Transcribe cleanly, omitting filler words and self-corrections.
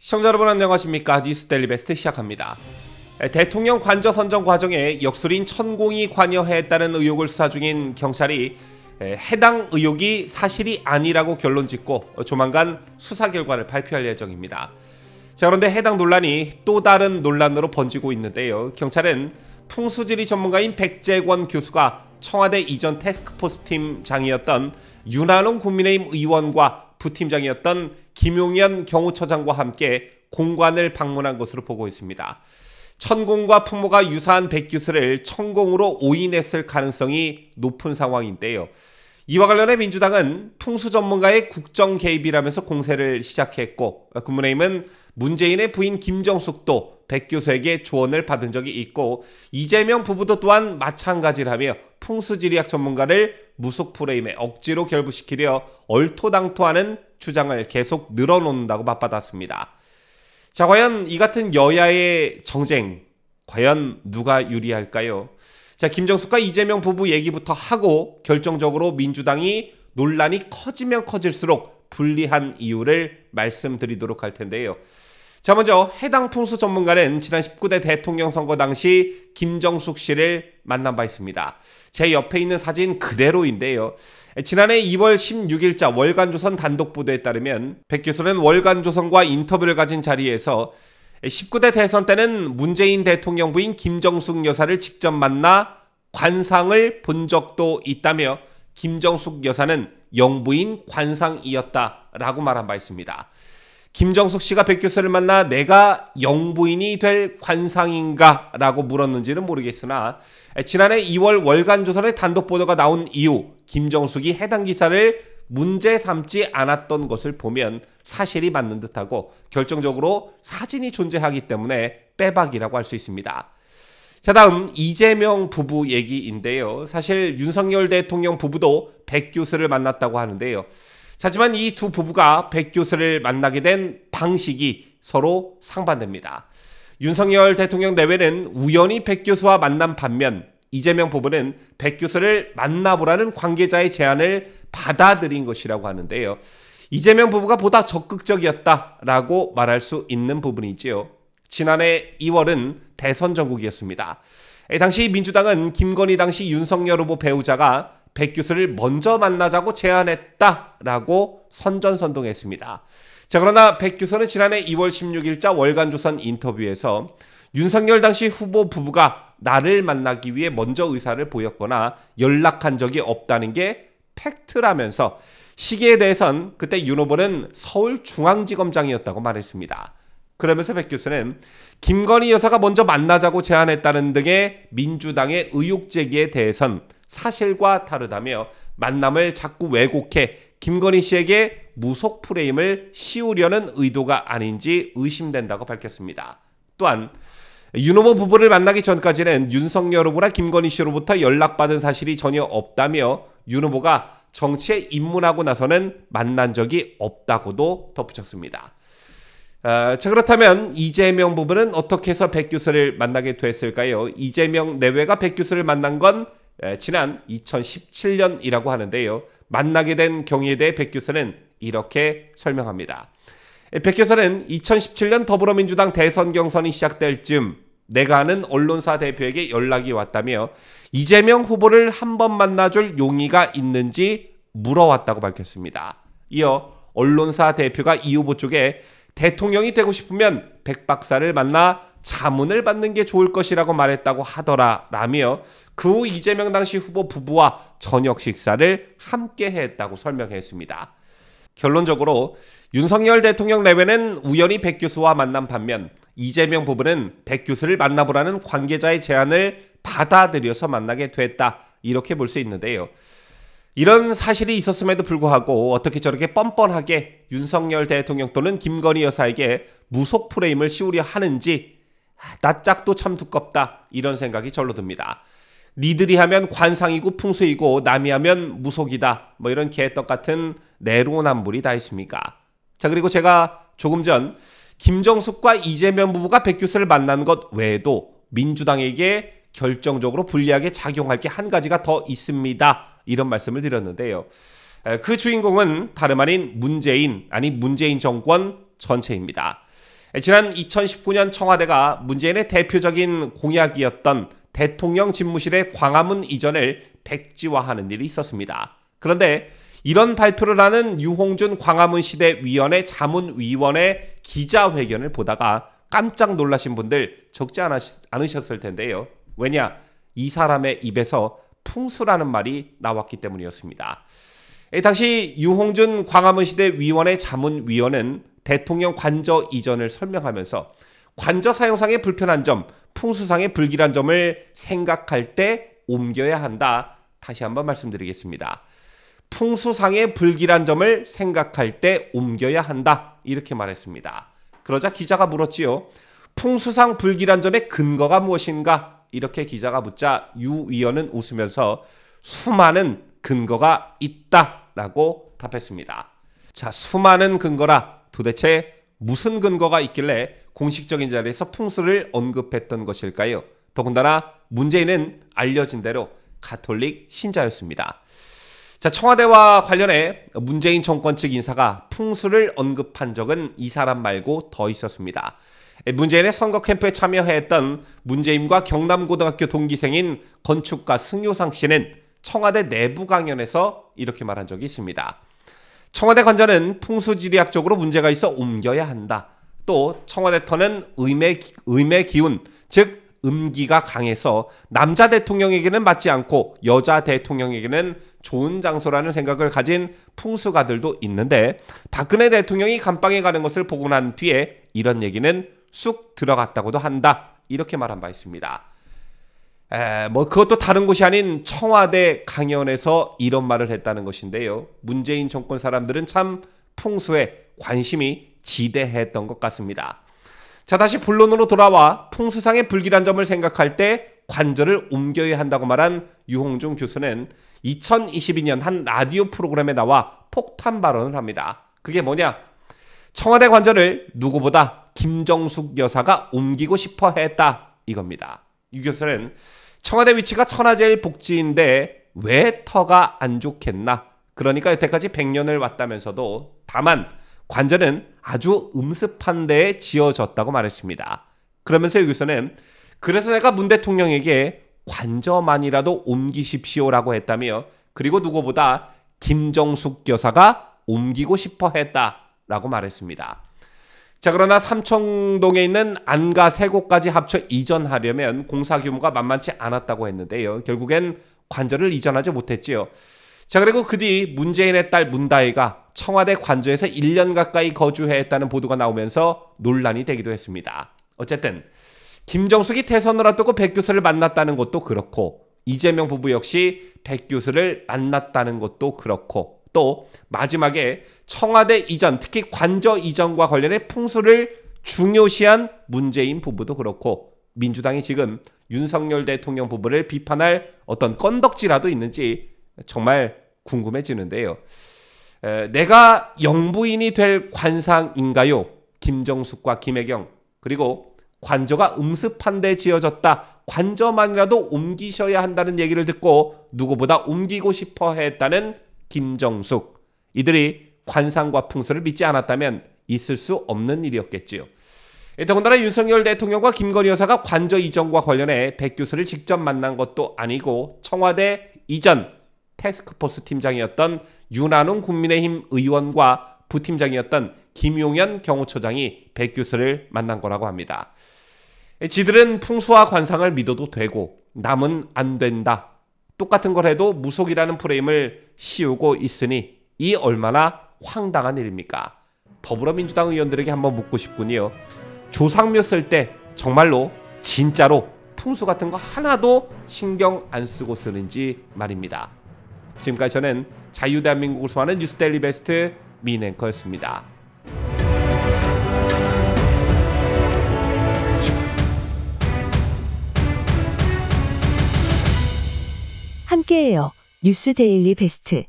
시청자 여러분 안녕하십니까. 뉴스데일리 베스트 시작합니다. 대통령 관저 선정 과정에 역술인 천공이 관여했다는 의혹을 수사 중인 경찰이 해당 의혹이 사실이 아니라고 결론 짓고 조만간 수사 결과를 발표할 예정입니다. 자, 그런데 해당 논란이 또 다른 논란으로 번지고 있는데요. 경찰은 풍수지리 전문가인 백재권 교수가 청와대 이전 태스크포스 팀장이었던 윤한홍 국민의힘 의원과 부팀장이었던 김용현 경호처장과 함께 공관을 방문한 것으로 보고 있습니다. 천공과 풍모가 유사한 백 교수를 천공으로 오인했을 가능성이 높은 상황인데요. 이와 관련해 민주당은 풍수 전문가의 국정 개입이라면서 공세를 시작했고, 국민의힘은 문재인의 부인 김정숙도 백 교수에게 조언을 받은 적이 있고, 이재명 부부도 또한 마찬가지라며 풍수지리학 전문가를 무속 프레임에 억지로 결부시키려 얼토당토하는 주장을 계속 늘어놓는다고 맞받았습니다. 자, 과연 이 같은 여야의 정쟁, 과연 누가 유리할까요? 자, 김정숙과 이재명 부부 얘기부터 하고 결정적으로 민주당이 논란이 커지면 커질수록 불리한 이유를 말씀드리도록 할 텐데요. 자, 먼저 해당 풍수 전문가는 지난 19대 대통령 선거 당시 김정숙 씨를 만난 바 있습니다. 제 옆에 있는 사진 그대로인데요. 지난해 2월 16일자 월간조선 단독 보도에 따르면 백 교수는 월간조선과 인터뷰를 가진 자리에서 19대 대선 때는 문재인 대통령 부인 김정숙 여사를 직접 만나 관상을 본 적도 있다며 김정숙 여사는 영부인 관상이었다라고 말한 바 있습니다. 김정숙 씨가 백 교수를 만나 내가 영부인이 될 관상인가 라고 물었는지는 모르겠으나 지난해 2월 월간조선의 단독 보도가 나온 이후 김정숙이 해당 기사를 문제 삼지 않았던 것을 보면 사실이 맞는 듯하고 결정적으로 사진이 존재하기 때문에 빼박이라고 할 수 있습니다. 자, 다음 이재명 부부 얘기인데요. 사실 윤석열 대통령 부부도 백 교수를 만났다고 하는데요. 하지만 이 두 부부가 백 교수를 만나게 된 방식이 서로 상반됩니다. 윤석열 대통령 내외는 우연히 백 교수와 만난 반면 이재명 부부는 백 교수를 만나보라는 관계자의 제안을 받아들인 것이라고 하는데요. 이재명 부부가 보다 적극적이었다라고 말할 수 있는 부분이지요. 지난해 2월은 대선 전국이었습니다. 당시 민주당은 김건희 당시 윤석열 후보 배우자가 백 교수를 먼저 만나자고 제안했다라고 선전선동했습니다. 자, 그러나 백 교수는 지난해 2월 16일자 월간조선 인터뷰에서 윤석열 당시 후보 부부가 나를 만나기 위해 먼저 의사를 보였거나 연락한 적이 없다는 게 팩트라면서 시기에 대해선 그때 윤 후보는 서울중앙지검장이었다고 말했습니다. 그러면서 백 교수는 김건희 여사가 먼저 만나자고 제안했다는 등의 민주당의 의혹 제기에 대해선 사실과 다르다며 만남을 자꾸 왜곡해 김건희 씨에게 무속 프레임을 씌우려는 의도가 아닌지 의심된다고 밝혔습니다. 또한 윤 후보 부부를 만나기 전까지는 윤석열 후보나 김건희 씨로부터 연락받은 사실이 전혀 없다며 윤 후보가 정치에 입문하고 나서는 만난 적이 없다고도 덧붙였습니다. 자, 그렇다면 이재명 부부는 어떻게 해서 백 교수를 만나게 됐을까요? 이재명 내외가 백 교수를 만난 건 지난 2017년이라고 하는데요. 만나게 된 경위에 대해 백 교수는 이렇게 설명합니다. 백 교수는 2017년 더불어민주당 대선 경선이 시작될 즈음 내가 아는 언론사 대표에게 연락이 왔다며 이재명 후보를 한번 만나줄 용의가 있는지 물어왔다고 밝혔습니다. 이어 언론사 대표가 이 후보 쪽에 대통령이 되고 싶으면 백 박사를 만나 자문을 받는 게 좋을 것이라고 말했다고 하더라라며 그 후 이재명 당시 후보 부부와 저녁 식사를 함께 했다고 설명했습니다. 결론적으로 윤석열 대통령 내외는 우연히 백 교수와 만난 반면 이재명 부부는 백 교수를 만나보라는 관계자의 제안을 받아들여서 만나게 됐다, 이렇게 볼 수 있는데요. 이런 사실이 있었음에도 불구하고 어떻게 저렇게 뻔뻔하게 윤석열 대통령 또는 김건희 여사에게 무속 프레임을 씌우려 하는지 낯짝도 참 두껍다, 이런 생각이 절로 듭니다. 니들이 하면 관상이고 풍수이고 남이 하면 무속이다, 뭐 이런 개떡 같은 내로남불이 다 있습니까? 자, 그리고 제가 조금 전 김정숙과 이재명 부부가 백 교수를 만난 것 외에도 민주당에게 결정적으로 불리하게 작용할 게 한 가지가 더 있습니다, 이런 말씀을 드렸는데요. 그 주인공은 다름 아닌 문재인 정권 전체입니다. 지난 2019년 청와대가 문재인의 대표적인 공약이었던 대통령 집무실의 광화문 이전을 백지화하는 일이 있었습니다. 그런데 이런 발표를 하는 유홍준 광화문시대위원회 자문위원회 기자회견을 보다가 깜짝 놀라신 분들 적지 않으셨을 텐데요. 왜냐? 이 사람의 입에서 풍수라는 말이 나왔기 때문이었습니다. 당시 유홍준 광화문시대위원회 자문위원은 대통령 관저 이전을 설명하면서 관저 사용상의 불편한 점, 풍수상의 불길한 점을 생각할 때 옮겨야 한다. 다시 한번 말씀드리겠습니다. 풍수상의 불길한 점을 생각할 때 옮겨야 한다. 이렇게 말했습니다. 그러자 기자가 물었지요. 풍수상 불길한 점의 근거가 무엇인가? 이렇게 기자가 묻자 유 위원은 웃으면서 수많은 근거가 있다라고 답했습니다. 자, 수많은 근거라 도대체 무슨 근거가 있길래 공식적인 자리에서 풍수를 언급했던 것일까요? 더군다나 문재인은 알려진 대로 가톨릭 신자였습니다. 자, 청와대와 관련해 문재인 정권 측 인사가 풍수를 언급한 적은 이 사람 말고 더 있었습니다. 문재인의 선거 캠프에 참여했던 문재인과 경남고등학교 동기생인 건축가 승효상 씨는 청와대 내부 강연에서 이렇게 말한 적이 있습니다. 청와대 관저는 풍수지리학적으로 문제가 있어 옮겨야 한다. 또 청와대 터는 음의 기운, 즉 음기가 강해서 남자 대통령에게는 맞지 않고 여자 대통령에게는 좋은 장소라는 생각을 가진 풍수가들도 있는데 박근혜 대통령이 감방에 가는 것을 보고 난 뒤에 이런 얘기는 쑥 들어갔다고도 한다. 이렇게 말한 바 있습니다. 그것도 다른 곳이 아닌 청와대 강연에서 이런 말을 했다는 것인데요. 문재인 정권 사람들은 참 풍수에 관심이 지대했던 것 같습니다. 자, 다시 본론으로 돌아와 풍수상의 불길한 점을 생각할 때 관저를 옮겨야 한다고 말한 유홍준 교수는 2022년 한 라디오 프로그램에 나와 폭탄 발언을 합니다. 그게 뭐냐? 청와대 관저를 누구보다 김정숙 여사가 옮기고 싶어 했다. 이겁니다. 유 교수는 청와대 위치가 천하제일 복지인데 왜 터가 안 좋겠나? 그러니까 여태까지 100년을 왔다면서도 다만 관저는 아주 음습한 데에 지어졌다고 말했습니다. 그러면서 유 교수는 그래서 내가 문 대통령에게 관저만이라도 옮기십시오라고 했다며 그리고 누구보다 김정숙 여사가 옮기고 싶어 했다라고 말했습니다. 자, 그러나 삼청동에 있는 안가 세 곳까지 합쳐 이전하려면 공사 규모가 만만치 않았다고 했는데요. 결국엔 관저를 이전하지 못했지요. 자, 그리고 그 뒤 문재인의 딸 문다혜가 청와대 관저에서 1년 가까이 거주했다는 보도가 나오면서 논란이 되기도 했습니다. 어쨌든 김정숙이 대선을 앞두고 백 교수를 만났다는 것도 그렇고 이재명 부부 역시 백 교수를 만났다는 것도 그렇고 또 마지막에 청와대 이전, 특히 관저 이전과 관련해 풍수를 중요시한 문재인 부부도 그렇고 민주당이 지금 윤석열 대통령 부부를 비판할 어떤 건덕지라도 있는지 정말 궁금해지는데요. 내가 영부인이 될 관상인가요? 김정숙과 김혜경. 그리고 관저가 음습한 데 지어졌다. 관저만이라도 옮기셔야 한다는 얘기를 듣고 누구보다 옮기고 싶어 했다는 김정숙. 이들이 관상과 풍수를 믿지 않았다면 있을 수 없는 일이었겠지요. 더군다나 윤석열 대통령과 김건희 여사가 관저 이전과 관련해 백 교수를 직접 만난 것도 아니고 청와대 이전 태스크포스 팀장이었던 윤한홍 국민의힘 의원과 부팀장이었던 김용현 경호처장이 백 교수를 만난 거라고 합니다. 지들은 풍수와 관상을 믿어도 되고 남은 안 된다. 똑같은 걸 해도 무속이라는 프레임을 씌우고 있으니 이 얼마나 황당한 일입니까? 더불어민주당 의원들에게 한번 묻고 싶군요. 조상묘 쓸 때 정말로 진짜로 풍수 같은 거 하나도 신경 안 쓰고 쓰는지 말입니다. 지금까지 저는 자유대한민국을 소화하는 뉴스데일리 베스트 민앵커였습니다. 함께해요. 뉴스데일리 베스트.